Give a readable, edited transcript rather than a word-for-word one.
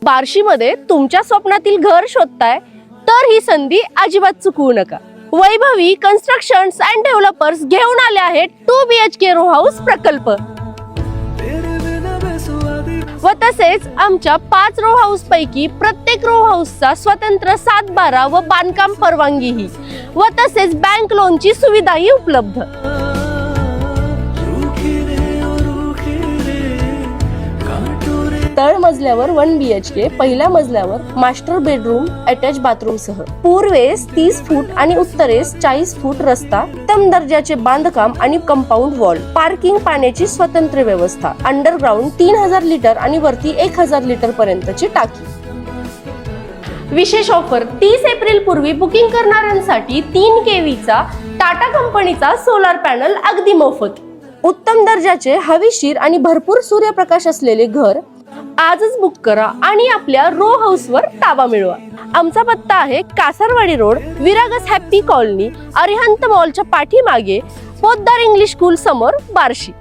बार्शीमध्ये तुमच्या स्वप्नातील घर शोधताय तर ही संधी अजिबात चुकवू नका। वैभवी कन्स्ट्रक्शन्स अँड डेव्हलपर्स घेऊन आले आहेत 2 BHK रो हाऊस प्रकल्प व तसेच आमच्या 5 रो हाऊस पैकी प्रत्येक रो हाऊसचा स्वतंत्र 7/12 व बांधकाम परवानगीही व तसेच बँक लोनची सुविधाही उपलब्ध। तळ मजल्यावर 1 BHK, पहिल्या मजल्यावर मास्टर बेडरूम अटॅच बाथरूम सह, पूर्वेस 30 फूट आणि उत्तरेस 40 फूट रस्ता, उत्तम दर्जाचे बांधकाम आणि कंपाऊंड वॉल, पार्किंग, पाण्याची स्वतंत्र व्यवस्था, अंडरग्राउंड 3000 लिटर आणि वरती 1000 लिटर पर्यंतची टाकी। विशेष ऑफर 30 एप्रिल पूर्वी बुकिंग करणाऱ्यांसाठी 3 kV चा टाटा कंपनीचा सोलार पॅनल अगदी मोफत। उत्तम दर्जाचे हवेशीर आणि भरपूर सूर्यप्रकाश असलेले घर आजच बुक करा आणि आपल्या रो हाऊस वर ताबा मिळवा। आमचा पत्ता आहे कासारवाडी रोड, विरागस हॅप्पी कॉलनी, अरिहंत मॉलच्या पाठीमागे, पोद्दार इंग्लिश स्कूल समोर, बार्शी।